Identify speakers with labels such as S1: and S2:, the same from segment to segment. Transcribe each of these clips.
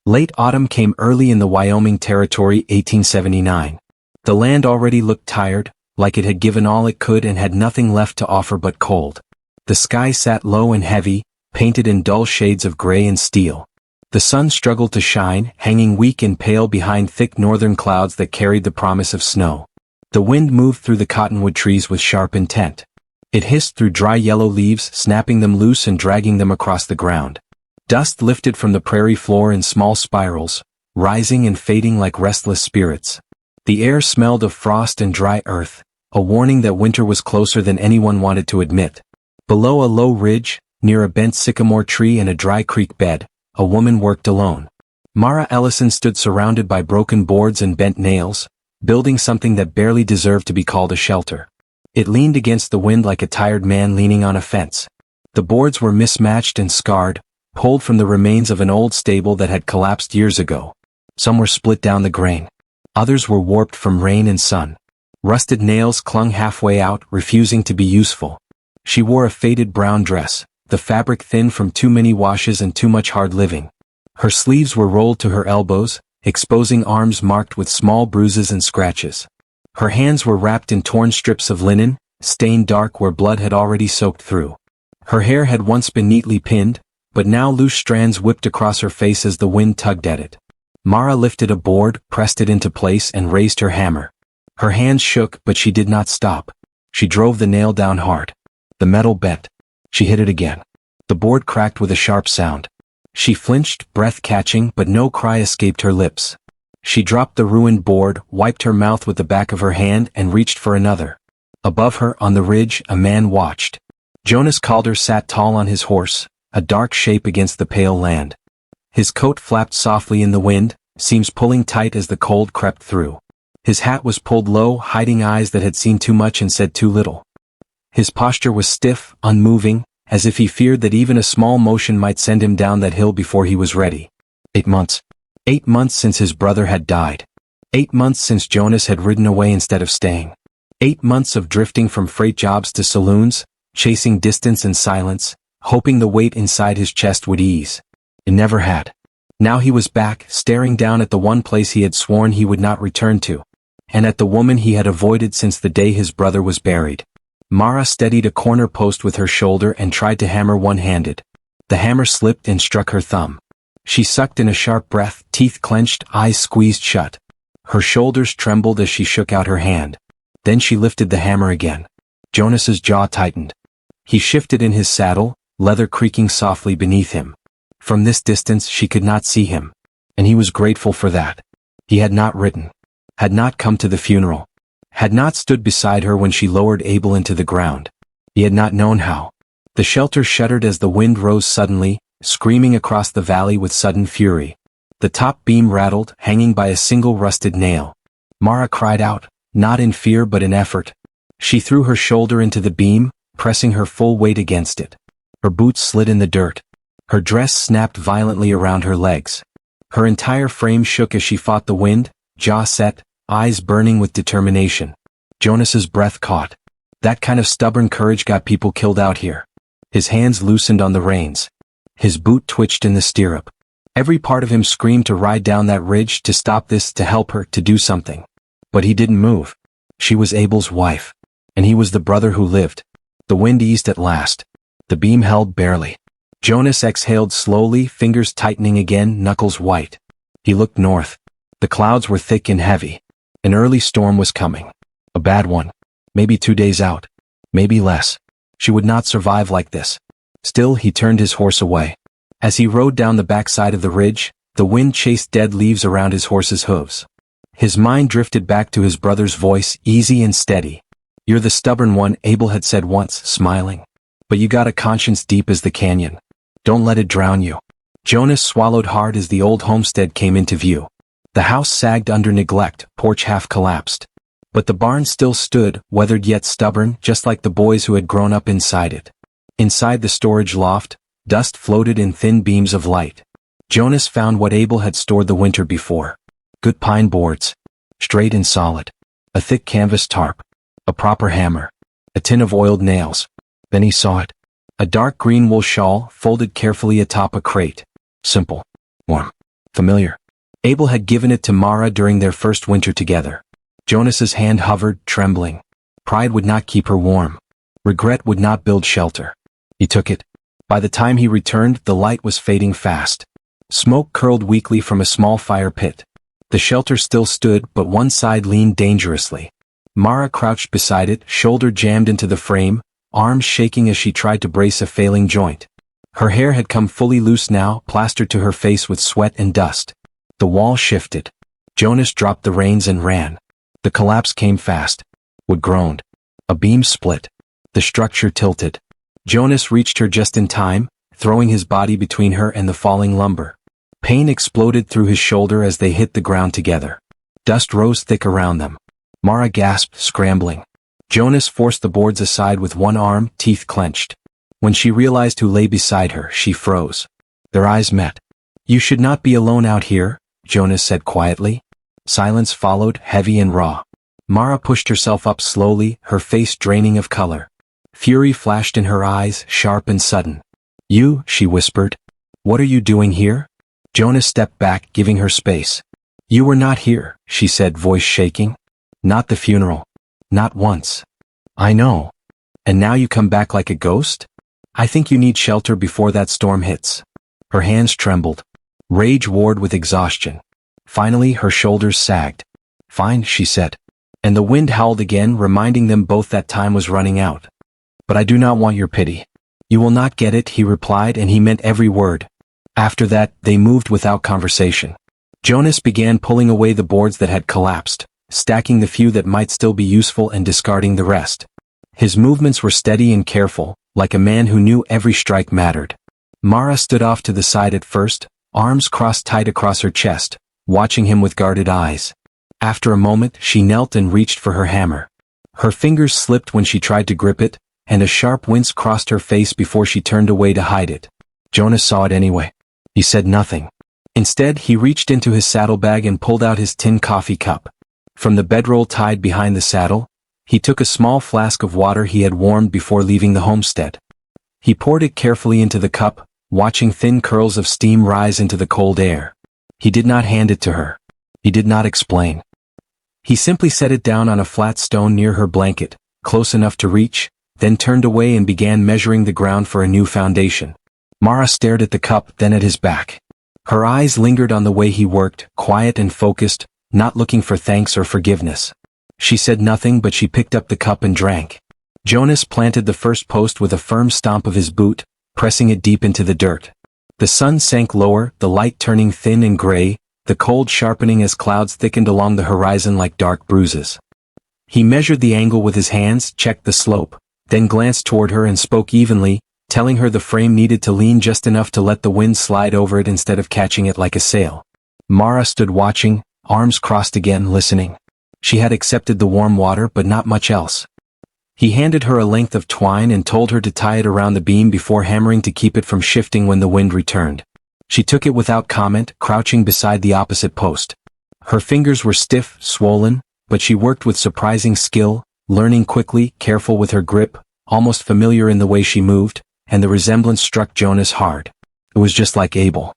S1: Late autumn came early in the Wyoming Territory, 1879. The land already looked tired, like it had given all it could and had nothing left to offer but cold. The sky sat low and heavy, painted in dull shades of gray and steel. The sun struggled to shine, hanging weak and pale behind thick northern clouds that carried the promise of snow. The wind moved through the cottonwood trees with sharp intent. It hissed through dry yellow leaves, snapping them loose and dragging them across the ground. Dust lifted from the prairie floor in small spirals, rising and fading like restless spirits. The air smelled of frost and dry earth, a warning that winter was closer than anyone wanted to admit. Below a low ridge, near a bent sycamore tree and a dry creek bed, a woman worked alone. Mara Ellison stood surrounded by broken boards and bent nails, building something that barely deserved to be called a shelter. It leaned against the wind like a tired man leaning on a fence. The boards were mismatched and scarred, pulled from the remains of an old stable that had collapsed years ago. Some were split down the grain. Others were warped from rain and sun. Rusted nails clung halfway out, refusing to be useful. She wore a faded brown dress, the fabric thin from too many washes and too much hard living. Her sleeves were rolled to her elbows, exposing arms marked with small bruises and scratches. Her hands were wrapped in torn strips of linen, stained dark where blood had already soaked through. Her hair had once been neatly pinned, but now loose strands whipped across her face as the wind tugged at it. Mara lifted a board, pressed it into place and raised her hammer. Her hands shook, but she did not stop. She drove the nail down hard. The metal bent. She hit it again. The board cracked with a sharp sound. She flinched, breath catching, but no cry escaped her lips. She dropped the ruined board, wiped her mouth with the back of her hand and reached for another. Above her, on the ridge, a man watched. Jonas Calder sat tall on his horse, a dark shape against the pale land. His coat flapped softly in the wind, seams pulling tight as the cold crept through. His hat was pulled low, hiding eyes that had seen too much and said too little. His posture was stiff, unmoving, as if he feared that even a small motion might send him down that hill before he was ready. 8 months. 8 months since his brother had died. 8 months since Jonas had ridden away instead of staying. 8 months of drifting from freight jobs to saloons, chasing distance and silence, hoping the weight inside his chest would ease. It never had. Now he was back, staring down at the one place he had sworn he would not return to, and at the woman he had avoided since the day his brother was buried. Mara steadied a corner post with her shoulder and tried to hammer one-handed. The hammer slipped and struck her thumb. She sucked in a sharp breath, teeth clenched, eyes squeezed shut. Her shoulders trembled as she shook out her hand. Then she lifted the hammer again. Jonas's jaw tightened. He shifted in his saddle, leather creaking softly beneath him. From this distance she could not see him, and he was grateful for that. He had not written, had not come to the funeral, had not stood beside her when she lowered Abel into the ground. He had not known how. The shelter shuddered as the wind rose suddenly, screaming across the valley with sudden fury. The top beam rattled, hanging by a single rusted nail. Mara cried out, not in fear but in effort. She threw her shoulder into the beam, pressing her full weight against it. Her boots slid in the dirt. Her dress snapped violently around her legs. Her entire frame shook as she fought the wind, jaw set, eyes burning with determination. Jonas's breath caught. That kind of stubborn courage got people killed out here. His hands loosened on the reins. His boot twitched in the stirrup. Every part of him screamed to ride down that ridge, to stop this, to help her, to do something. But he didn't move. She was Abel's wife. And he was the brother who lived. The wind eased at last. The beam held barely. Jonas exhaled slowly, fingers tightening again, knuckles white. He looked north. The clouds were thick and heavy. An early storm was coming. A bad one. Maybe 2 days out. Maybe less. She would not survive like this. Still, he turned his horse away. As he rode down the backside of the ridge, the wind chased dead leaves around his horse's hooves. His mind drifted back to his brother's voice, easy and steady. You're the stubborn one, Abel had said once, smiling. But you got a conscience deep as the canyon. Don't let it drown you. Jonas swallowed hard as the old homestead came into view. The house sagged under neglect, porch half collapsed. But the barn still stood, weathered yet stubborn, just like the boys who had grown up inside it. Inside the storage loft, dust floated in thin beams of light. Jonas found what Abel had stored the winter before. Good pine boards. Straight and solid. A thick canvas tarp. A proper hammer. A tin of oiled nails. Then he saw it. A dark green wool shawl, folded carefully atop a crate. Simple. Warm. Familiar. Abel had given it to Mara during their first winter together. Jonas's hand hovered, trembling. Pride would not keep her warm. Regret would not build shelter. He took it. By the time he returned, the light was fading fast. Smoke curled weakly from a small fire pit. The shelter still stood, but one side leaned dangerously. Mara crouched beside it, shoulder jammed into the frame, arms shaking as she tried to brace a failing joint. Her hair had come fully loose now, plastered to her face with sweat and dust. The wall shifted. Jonas dropped the reins and ran. The collapse came fast. Wood groaned. A beam split. The structure tilted. Jonas reached her just in time, throwing his body between her and the falling lumber. Pain exploded through his shoulder as they hit the ground together. Dust rose thick around them. Mara gasped, scrambling. Jonas forced the boards aside with one arm, teeth clenched. When she realized who lay beside her, she froze. Their eyes met. "You should not be alone out here," Jonas said quietly. Silence followed, heavy and raw. Mara pushed herself up slowly, her face draining of color. Fury flashed in her eyes, sharp and sudden. "You," she whispered. "What are you doing here?" Jonas stepped back, giving her space. "You were not here," she said, voice shaking. "Not the funeral. Not once." "I know. And now you come back like a ghost? I think you need shelter before that storm hits." Her hands trembled. Rage warred with exhaustion. Finally, her shoulders sagged. "Fine," she said. And the wind howled again, reminding them both that time was running out. "But I do not want your pity." "You will not get it," he replied, and he meant every word. After that, they moved without conversation. Jonas began pulling away the boards that had collapsed, stacking the few that might still be useful and discarding the rest. His movements were steady and careful, like a man who knew every strike mattered. Mara stood off to the side at first, arms crossed tight across her chest, watching him with guarded eyes. After a moment, she knelt and reached for her hammer. Her fingers slipped when she tried to grip it, and a sharp wince crossed her face before she turned away to hide it. Jonas saw it anyway. He said nothing. Instead, he reached into his saddlebag and pulled out his tin coffee cup. From the bedroll tied behind the saddle, he took a small flask of water he had warmed before leaving the homestead. He poured it carefully into the cup, watching thin curls of steam rise into the cold air. He did not hand it to her. He did not explain. He simply set it down on a flat stone near her blanket, close enough to reach, then turned away and began measuring the ground for a new foundation. Mara stared at the cup, then at his back. Her eyes lingered on the way he worked, quiet and focused, not looking for thanks or forgiveness. She said nothing, but she picked up the cup and drank. Jonas planted the first post with a firm stomp of his boot, pressing it deep into the dirt. The sun sank lower, the light turning thin and gray, the cold sharpening as clouds thickened along the horizon like dark bruises. He measured the angle with his hands, checked the slope, then glanced toward her and spoke evenly, telling her the frame needed to lean just enough to let the wind slide over it instead of catching it like a sail. Mara stood watching, arms crossed again, listening. She had accepted the warm water, but not much else. He handed her a length of twine and told her to tie it around the beam before hammering to keep it from shifting when the wind returned. She took it without comment, crouching beside the opposite post. Her fingers were stiff, swollen, but she worked with surprising skill, learning quickly, careful with her grip, almost familiar in the way she moved, and the resemblance struck Jonas hard. It was just like Abel.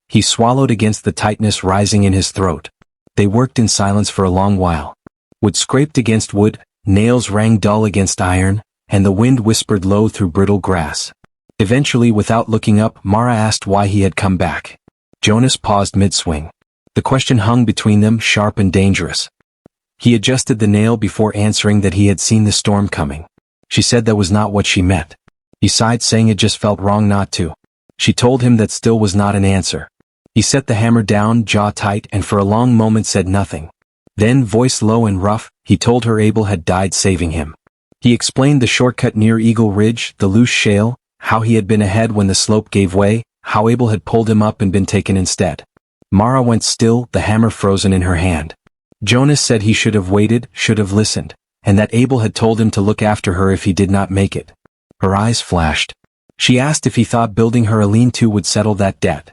S1: He swallowed against the tightness rising in his throat. They worked in silence for a long while. Wood scraped against wood, nails rang dull against iron, and the wind whispered low through brittle grass. Eventually, without looking up, Mara asked why he had come back. Jonas paused mid-swing. The question hung between them, sharp and dangerous. He adjusted the nail before answering that he had seen the storm coming. She said that was not what she meant. He sighed, saying it just felt wrong not to. She told him that still was not an answer. He set the hammer down, jaw tight, and for a long moment said nothing. Then, voice low and rough, he told her Abel had died saving him. He explained the shortcut near Eagle Ridge, the loose shale, how he had been ahead when the slope gave way, how Abel had pulled him up and been taken instead. Mara went still, the hammer frozen in her hand. Jonas said he should have waited, should have listened, and that Abel had told him to look after her if he did not make it. Her eyes flashed. She asked if he thought building her a lean-to would settle that debt.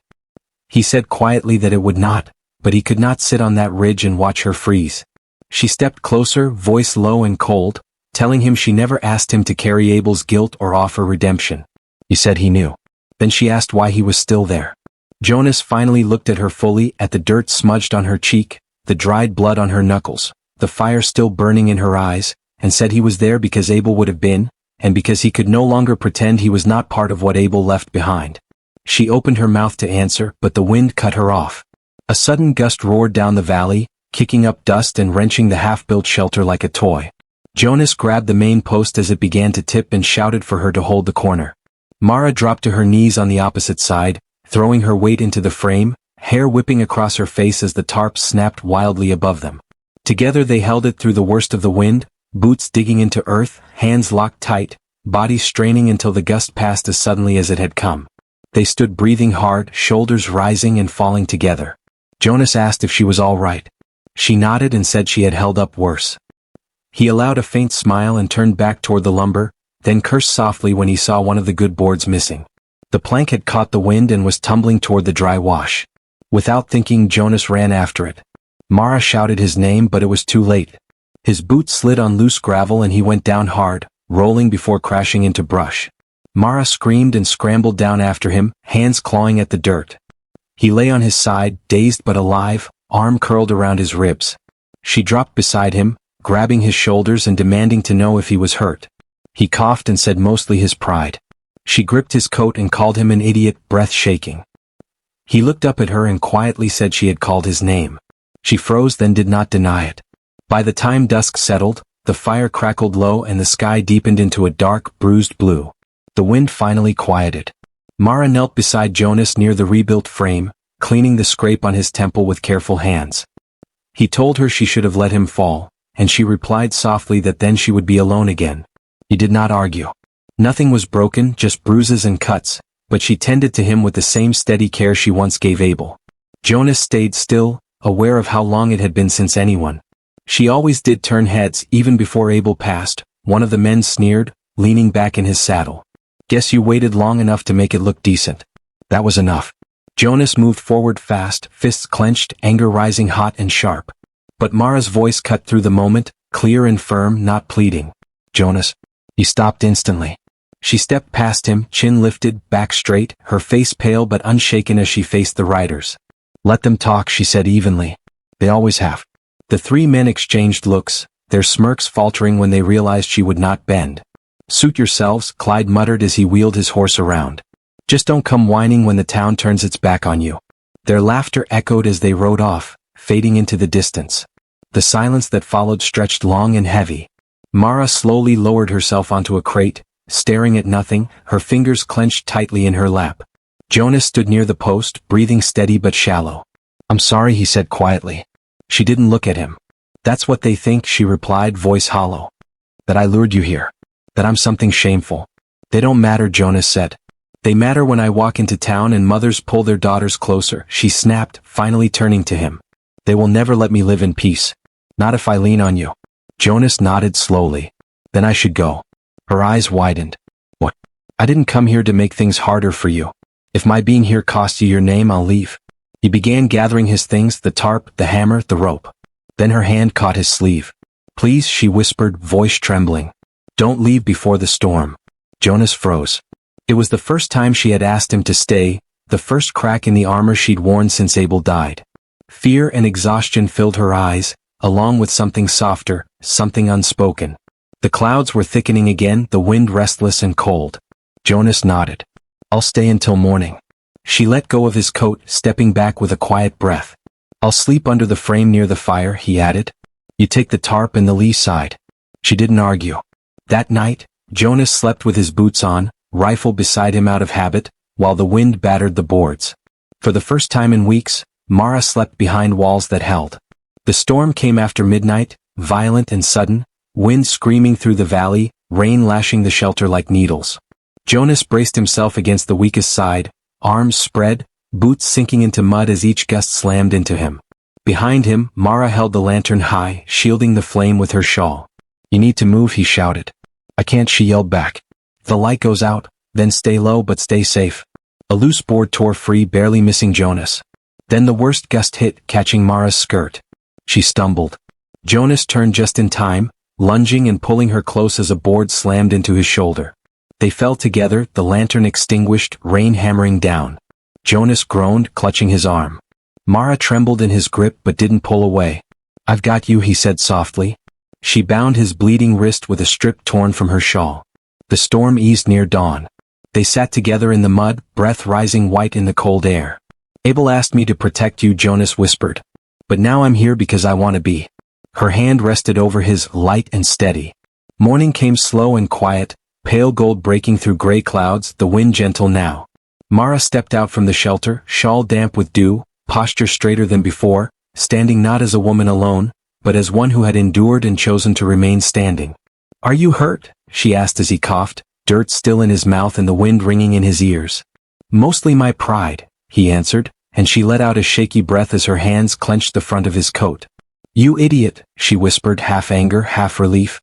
S1: He said quietly that it would not, but he could not sit on that ridge and watch her freeze. She stepped closer, voice low and cold, telling him she never asked him to carry Abel's guilt or offer redemption. He said he knew. Then she asked why he was still there. Jonas finally looked at her fully, at the dirt smudged on her cheek, the dried blood on her knuckles, the fire still burning in her eyes, and said he was there because Abel would have been, and because he could no longer pretend he was not part of what Abel left behind. She opened her mouth to answer, but the wind cut her off. A sudden gust roared down the valley, kicking up dust and wrenching the half-built shelter like a toy. Jonas grabbed the main post as it began to tip and shouted for her to hold the corner. Mara dropped to her knees on the opposite side, throwing her weight into the frame, hair whipping across her face as the tarp snapped wildly above them. Together they held it through the worst of the wind, boots digging into earth, hands locked tight, bodies straining until the gust passed as suddenly as it had come. They stood breathing hard, shoulders rising and falling together. Jonas asked if she was all right. She nodded and said she had held up worse. He allowed a faint smile and turned back toward the lumber, then cursed softly when he saw one of the good boards missing. The plank had caught the wind and was tumbling toward the dry wash. Without thinking, Jonas ran after it. Mara shouted his name, but it was too late. His boot slid on loose gravel and he went down hard, rolling before crashing into brush. Mara screamed and scrambled down after him, hands clawing at the dirt. He lay on his side, dazed but alive, arm curled around his ribs. She dropped beside him, grabbing his shoulders and demanding to know if he was hurt. He coughed and said mostly his pride. She gripped his coat and called him an idiot, breath shaking. He looked up at her and quietly said she had called his name. She froze, then did not deny it. By the time dusk settled, the fire crackled low and the sky deepened into a dark, bruised blue. The wind finally quieted. Mara knelt beside Jonas near the rebuilt frame, cleaning the scrape on his temple with careful hands. He told her she should have let him fall, and she replied softly that then she would be alone again. He did not argue. Nothing was broken, just bruises and cuts, but she tended to him with the same steady care she once gave Abel. Jonas stayed still, aware of how long it had been since anyone. She always did turn heads, even before Abel passed. One of the men sneered, leaning back in his saddle. Guess you waited long enough to make it look decent. That was enough. Jonas moved forward fast, fists clenched, anger rising hot and sharp. But Mara's voice cut through the moment, clear and firm, not pleading. Jonas. He stopped instantly. She stepped past him, chin lifted, back straight, her face pale but unshaken as she faced the riders. Let them talk, she said evenly. They always have. The three men exchanged looks, their smirks faltering when they realized she would not bend. Suit yourselves, Clyde muttered as he wheeled his horse around. Just don't come whining when the town turns its back on you. Their laughter echoed as they rode off, fading into the distance. The silence that followed stretched long and heavy. Mara slowly lowered herself onto a crate, staring at nothing, her fingers clenched tightly in her lap. Jonas stood near the post, breathing steady but shallow. I'm sorry, he said quietly. She didn't look at him. That's what they think, she replied, voice hollow. That I lured you here. That I'm something shameful. They don't matter, Jonas said. They matter when I walk into town and mothers pull their daughters closer, she snapped, finally turning to him. They will never let me live in peace. Not if I lean on you. Jonas nodded slowly. Then I should go. Her eyes widened. What? I didn't come here to make things harder for you. If my being here costs you your name, I'll leave. He began gathering his things, the tarp, the hammer, the rope. Then her hand caught his sleeve. Please, she whispered, voice trembling. Don't leave before the storm. Jonas froze. It was the first time she had asked him to stay, the first crack in the armor she'd worn since Abel died. Fear and exhaustion filled her eyes, along with something softer, something unspoken. The clouds were thickening again, the wind restless and cold. Jonas nodded. I'll stay until morning. She let go of his coat, stepping back with a quiet breath. I'll sleep under the frame near the fire, he added. You take the tarp and the lee side. She didn't argue. That night, Jonas slept with his boots on, rifle beside him out of habit, while the wind battered the boards. For the first time in weeks, Mara slept behind walls that held. The storm came after midnight, violent and sudden, wind screaming through the valley, rain lashing the shelter like needles. Jonas braced himself against the weakest side, arms spread, boots sinking into mud as each gust slammed into him. Behind him, Mara held the lantern high, shielding the flame with her shawl. You need to move, he shouted. I can't, she yelled back. The light goes out, then stay low but stay safe. A loose board tore free, barely missing Jonas. Then the worst gust hit, catching Mara's skirt. She stumbled. Jonas turned just in time, lunging and pulling her close as a board slammed into his shoulder. They fell together, the lantern extinguished, rain hammering down. Jonas groaned, clutching his arm. Mara trembled in his grip but didn't pull away. "I've got you," he said softly. She bound his bleeding wrist with a strip torn from her shawl. The storm eased near dawn. They sat together in the mud, breath rising white in the cold air. "Abel asked me to protect you," Jonas whispered. "But now I'm here because I want to be." Her hand rested over his, light and steady. Morning came slow and quiet, pale gold breaking through gray clouds, the wind gentle now. Mara stepped out from the shelter, shawl damp with dew, posture straighter than before, standing not as a woman alone, but as one who had endured and chosen to remain standing. "Are you hurt?" she asked as he coughed, dirt still in his mouth and the wind ringing in his ears. "Mostly my pride," he answered, and she let out a shaky breath as her hands clenched the front of his coat. "You idiot," she whispered, half anger, half relief.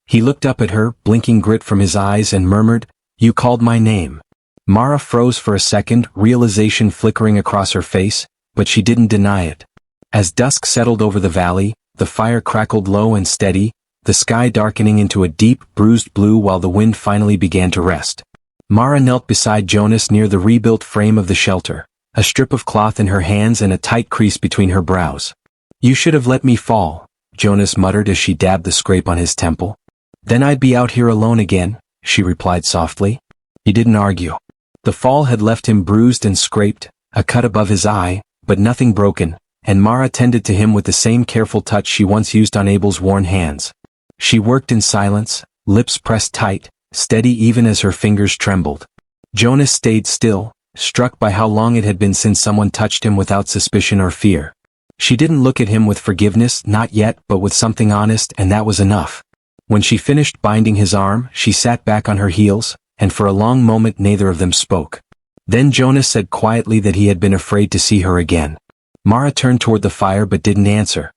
S1: He looked up at her, blinking grit from his eyes, and murmured, "You called my name." Mara froze for a second, realization flickering across her face, but she didn't deny it. As dusk settled over the valley, the fire crackled low and steady, the sky darkening into a deep, bruised blue while the wind finally began to rest. Mara knelt beside Jonas near the rebuilt frame of the shelter, a strip of cloth in her hands and a tight crease between her brows. "You should have let me fall," Jonas muttered as she dabbed the scrape on his temple. "Then I'd be out here alone again," she replied softly. He didn't argue. The fall had left him bruised and scraped, a cut above his eye, but nothing broken, and Mara tended to him with the same careful touch she once used on Abel's worn hands. She worked in silence, lips pressed tight, steady even as her fingers trembled. Jonas stayed still, struck by how long it had been since someone touched him without suspicion or fear. She didn't look at him with forgiveness, not yet, but with something honest, and that was enough. When she finished binding his arm, she sat back on her heels, and for a long moment neither of them spoke. Then Jonas said quietly that he had been afraid to see her again. Mara turned toward the fire but didn't answer.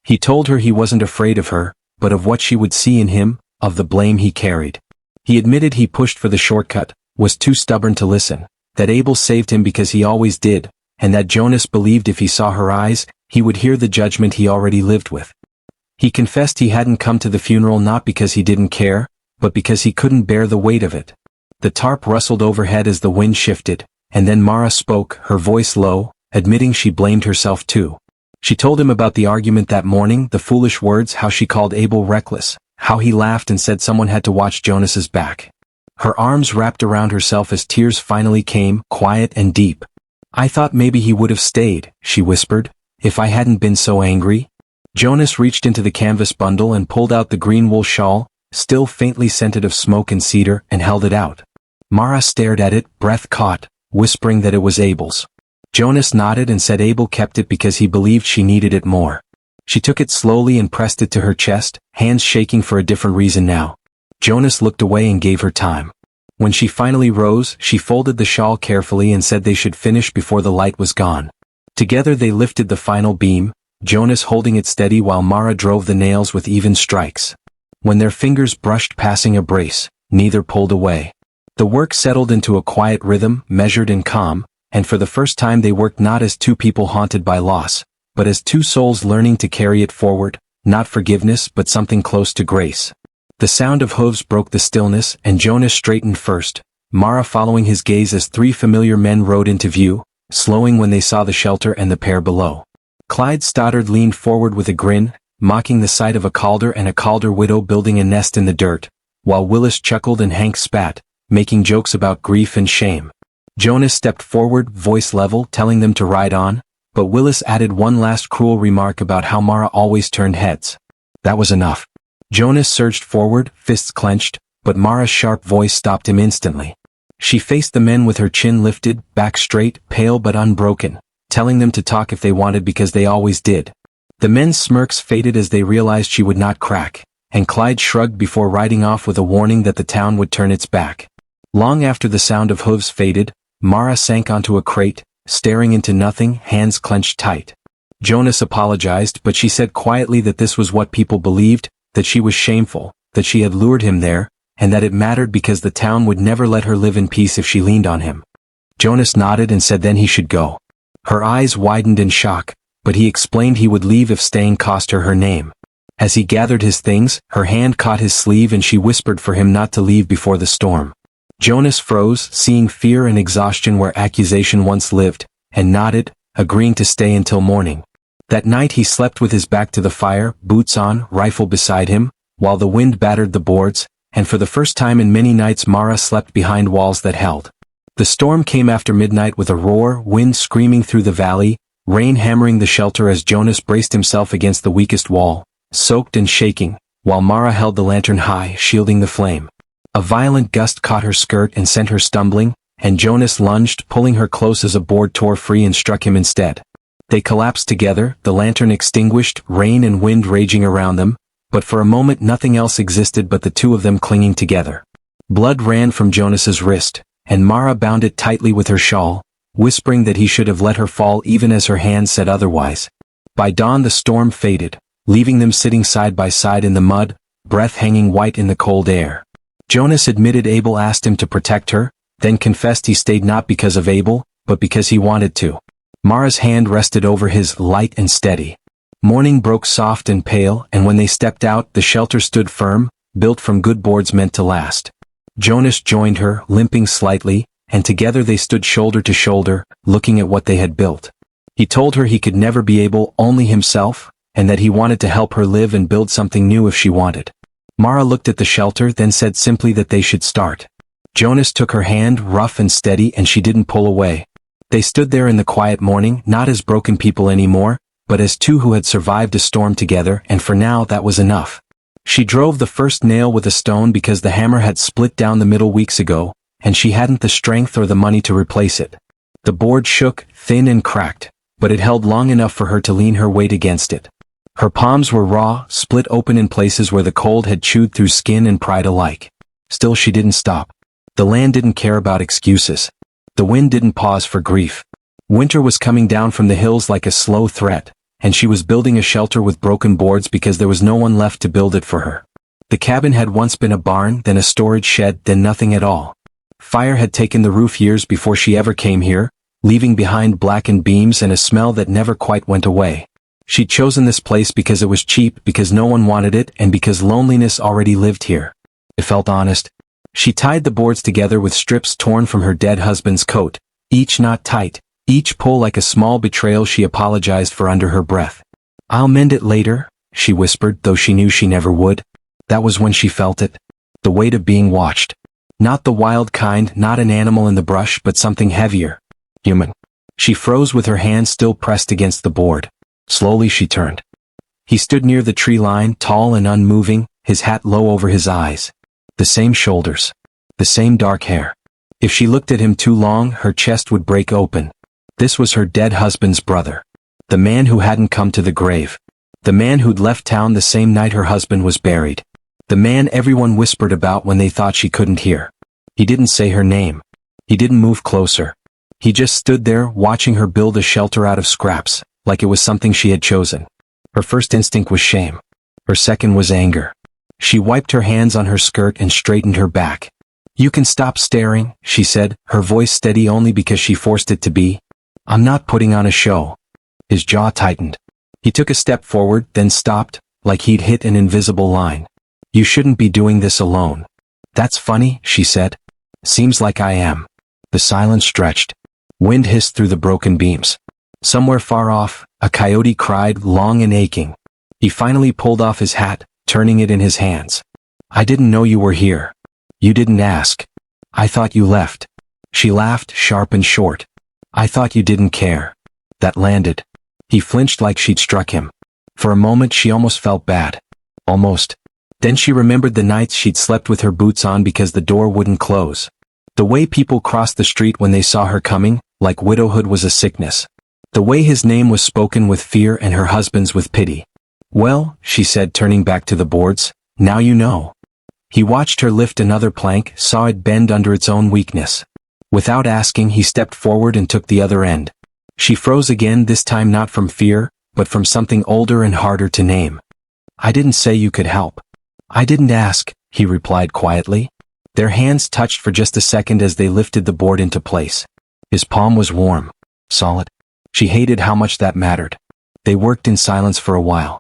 S1: He told her he wasn't afraid of her, but of what she would see in him, of the blame he carried. He admitted he pushed for the shortcut, was too stubborn to listen, that Abel saved him because he always did, and that Jonas believed if he saw her eyes, he would hear the judgment he already lived with. He confessed he hadn't come to the funeral not because he didn't care, but because he couldn't bear the weight of it. The tarp rustled overhead as the wind shifted, and then Mara spoke, her voice low, admitting she blamed herself too. She told him about the argument that morning, the foolish words, how she called Abel reckless, how he laughed and said someone had to watch Jonas's back. Her arms wrapped around herself as tears finally came, quiet and deep. "I thought maybe he would have stayed," she whispered, "if I hadn't been so angry." Jonas reached into the canvas bundle and pulled out the green wool shawl, still faintly scented of smoke and cedar, and held it out. Mara stared at it, breath caught, whispering that it was Abel's. Jonas nodded and said Abel kept it because he believed she needed it more. She took it slowly and pressed it to her chest, hands shaking for a different reason now. Jonas looked away and gave her time. When she finally rose, she folded the shawl carefully and said they should finish before the light was gone. Together they lifted the final beam, Jonas holding it steady while Mara drove the nails with even strikes. When their fingers brushed passing a brace, neither pulled away. The work settled into a quiet rhythm, measured and calm, and for the first time they worked not as two people haunted by loss, but as two souls learning to carry it forward, not forgiveness but something close to grace. The sound of hooves broke the stillness, and Jonas straightened first, Mara following his gaze as three familiar men rode into view, slowing when they saw the shelter and the pair below. Clyde Stoddard leaned forward with a grin, mocking the sight of a Calder and a Calder widow building a nest in the dirt, while Willis chuckled and Hank spat, making jokes about grief and shame. Jonas stepped forward, voice level, telling them to ride on, but Willis added one last cruel remark about how Mara always turned heads. That was enough. Jonas surged forward, fists clenched, but Mara's sharp voice stopped him instantly. She faced the men with her chin lifted, back straight, pale but unbroken, telling them to talk if they wanted because they always did. The men's smirks faded as they realized she would not crack, and Clyde shrugged before riding off with a warning that the town would turn its back. Long after the sound of hooves faded, Mara sank onto a crate, staring into nothing, hands clenched tight. Jonas apologized, but she said quietly that this was what people believed, that she was shameful, that she had lured him there, and that it mattered because the town would never let her live in peace if she leaned on him. Jonas nodded and said then he should go. Her eyes widened in shock, but he explained he would leave if staying cost her her name. As he gathered his things, her hand caught his sleeve and she whispered for him not to leave before the storm. Jonas froze, seeing fear and exhaustion where accusation once lived, and nodded, agreeing to stay until morning. That night he slept with his back to the fire, boots on, rifle beside him, while the wind battered the boards, and for the first time in many nights Mara slept behind walls that held. The storm came after midnight with a roar, wind screaming through the valley, rain hammering the shelter as Jonas braced himself against the weakest wall, soaked and shaking, while Mara held the lantern high, shielding the flame. A violent gust caught her skirt and sent her stumbling, and Jonas lunged, pulling her close as a board tore free and struck him instead. They collapsed together, the lantern extinguished, rain and wind raging around them, but for a moment nothing else existed but the two of them clinging together. Blood ran from Jonas's wrist, and Mara bound it tightly with her shawl, whispering that he should have let her fall even as her hand said otherwise. By dawn the storm faded, leaving them sitting side by side in the mud, breath hanging white in the cold air. Jonas admitted Abel asked him to protect her, then confessed he stayed not because of Abel, but because he wanted to. Mara's hand rested over his, light and steady. Morning broke soft and pale, and when they stepped out, the shelter stood firm, built from good boards meant to last. Jonas joined her, limping slightly, and together they stood shoulder to shoulder, looking at what they had built. He told her he could never be Abel, only himself, and that he wanted to help her live and build something new if she wanted. Mara looked at the shelter, then said simply that they should start. Jonas took her hand, rough and steady, and she didn't pull away. They stood there in the quiet morning, not as broken people anymore, but as two who had survived a storm together, and for now that was enough. She drove the first nail with a stone because the hammer had split down the middle weeks ago, and she hadn't the strength or the money to replace it. The board shook, thin and cracked, but it held long enough for her to lean her weight against it. Her palms were raw, split open in places where the cold had chewed through skin and pride alike. Still she didn't stop. The land didn't care about excuses. The wind didn't pause for grief. Winter was coming down from the hills like a slow threat, and she was building a shelter with broken boards because there was no one left to build it for her. The cabin had once been a barn, then a storage shed, then nothing at all. Fire had taken the roof years before she ever came here, leaving behind blackened beams and a smell that never quite went away. She'd chosen this place because it was cheap, because no one wanted it, and because loneliness already lived here. It felt honest. She tied the boards together with strips torn from her dead husband's coat, each knot tight, each pull like a small betrayal she apologized for under her breath. "I'll mend it later," she whispered, though she knew she never would. That was when she felt it. The weight of being watched. Not the wild kind, not an animal in the brush, but something heavier. Human. She froze with her hand still pressed against the board. Slowly she turned. He stood near the tree line, tall and unmoving, his hat low over his eyes. The same shoulders. The same dark hair. If she looked at him too long, her chest would break open. This was her dead husband's brother. The man who hadn't come to the grave. The man who'd left town the same night her husband was buried. The man everyone whispered about when they thought she couldn't hear. He didn't say her name. He didn't move closer. He just stood there, watching her build a shelter out of scraps, like it was something she had chosen. Her first instinct was shame. Her second was anger. She wiped her hands on her skirt and straightened her back. "You can stop staring," she said, her voice steady only because she forced it to be. "I'm not putting on a show." His jaw tightened. He took a step forward, then stopped, like he'd hit an invisible line. "You shouldn't be doing this alone." "That's funny," she said. "Seems like I am." The silence stretched. Wind hissed through the broken beams. Somewhere far off, a coyote cried, long and aching. He finally pulled off his hat, turning it in his hands. "I didn't know you were here. You didn't ask. I thought you left." She laughed, sharp and short. "I thought you didn't care." That landed. He flinched like she'd struck him. For a moment she almost felt bad. Almost. Then she remembered the nights she'd slept with her boots on because the door wouldn't close. The way people crossed the street when they saw her coming, like widowhood was a sickness. The way his name was spoken with fear and her husband's with pity. "Well," she said, turning back to the boards, "now you know." He watched her lift another plank, saw it bend under its own weakness. Without asking, he stepped forward and took the other end. She froze again, this time not from fear, but from something older and harder to name. "I didn't say you could help. I didn't ask," he replied quietly. Their hands touched for just a second as they lifted the board into place. His palm was warm, solid. She hated how much that mattered. They worked in silence for a while.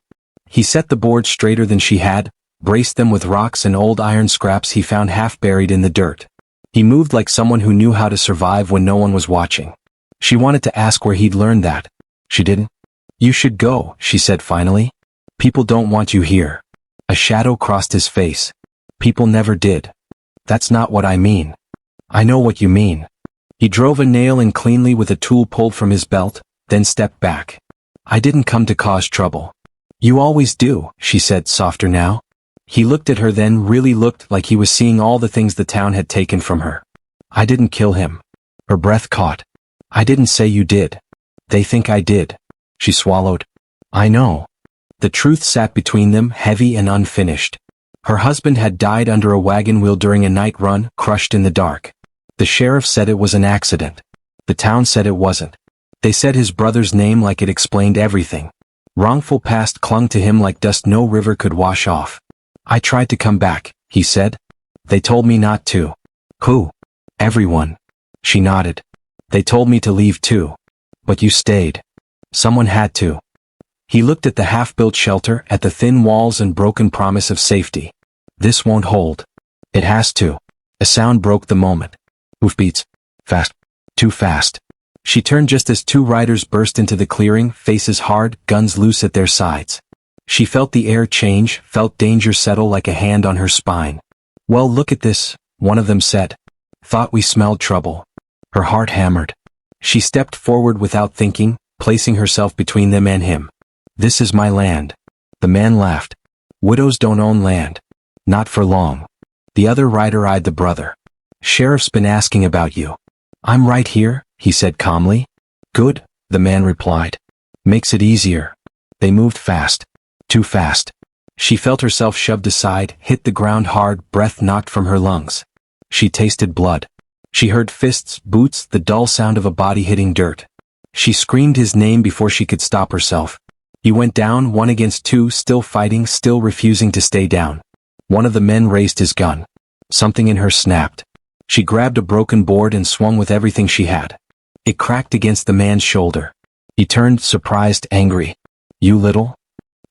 S1: He set the board straighter than she had, braced them with rocks and old iron scraps he found half buried in the dirt. He moved like someone who knew how to survive when no one was watching. She wanted to ask where he'd learned that. She didn't. You should go, she said finally. People don't want you here. A shadow crossed his face. People never did. That's not what I mean. I know what you mean. He drove a nail in cleanly with a tool pulled from his belt, then stepped back. I didn't come to cause trouble. You always do, she said, softer now. He looked at her, then really looked like he was seeing all the things the town had taken from her. I didn't kill him. Her breath caught. I didn't say you did. They think I did. She swallowed. I know. The truth sat between them, heavy and unfinished. Her husband had died under a wagon wheel during a night run, crushed in the dark. The sheriff said it was an accident. The town said it wasn't. They said his brother's name like it explained everything. Wrongful past clung to him like dust no river could wash off. I tried to come back, he said. They told me not to. Who? Everyone. She nodded. They told me to leave too. But you stayed. Someone had to. He looked at the half-built shelter, at the thin walls and broken promise of safety. This won't hold. It has to. A sound broke the moment. Hoofbeats. Fast. Too fast. She turned just as two riders burst into the clearing, faces hard, guns loose at their sides. She felt the air change, felt danger settle like a hand on her spine. Well, look at this, one of them said. Thought we smelled trouble. Her heart hammered. She stepped forward without thinking, placing herself between them and him. This is my land. The man laughed. Widows don't own land. Not for long. The other rider eyed the brother. Sheriff's been asking about you. I'm right here, he said calmly. Good, the man replied. Makes it easier. They moved fast. Too fast. She felt herself shoved aside, hit the ground hard, breath knocked from her lungs. She tasted blood. She heard fists, boots, the dull sound of a body hitting dirt. She screamed his name before she could stop herself. He went down, 1 against 2, still fighting, still refusing to stay down. One of the men raised his gun. Something in her snapped. She grabbed a broken board and swung with everything she had. It cracked against the man's shoulder. He turned, surprised, angry. You little?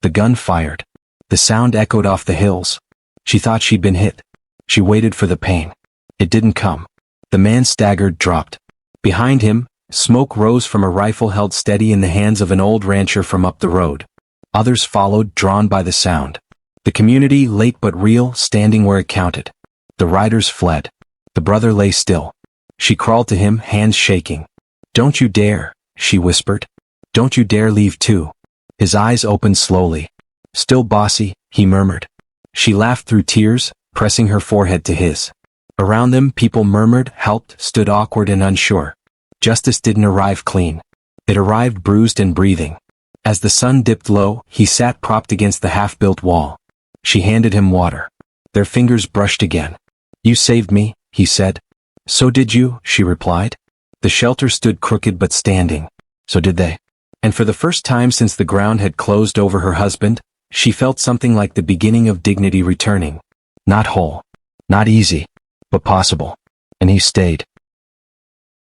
S1: The gun fired. The sound echoed off the hills. She thought she'd been hit. She waited for the pain. It didn't come. The man staggered, dropped. Behind him, smoke rose from a rifle held steady in the hands of an old rancher from up the road. Others followed, drawn by the sound. The community, late but real, standing where it counted. The riders fled. The brother lay still. She crawled to him, hands shaking. Don't you dare, she whispered. Don't you dare leave too. His eyes opened slowly. Still bossy, he murmured. She laughed through tears, pressing her forehead to his. Around them, people murmured, helped, stood awkward and unsure. Justice didn't arrive clean. It arrived bruised and breathing. As the sun dipped low, he sat propped against the half-built wall. She handed him water. Their fingers brushed again. You saved me, he said. So did you, she replied. The shelter stood crooked but standing. So did they. And for the first time since the ground had closed over her husband, she felt something like the beginning of dignity returning. Not whole. Not easy. But possible. And he stayed.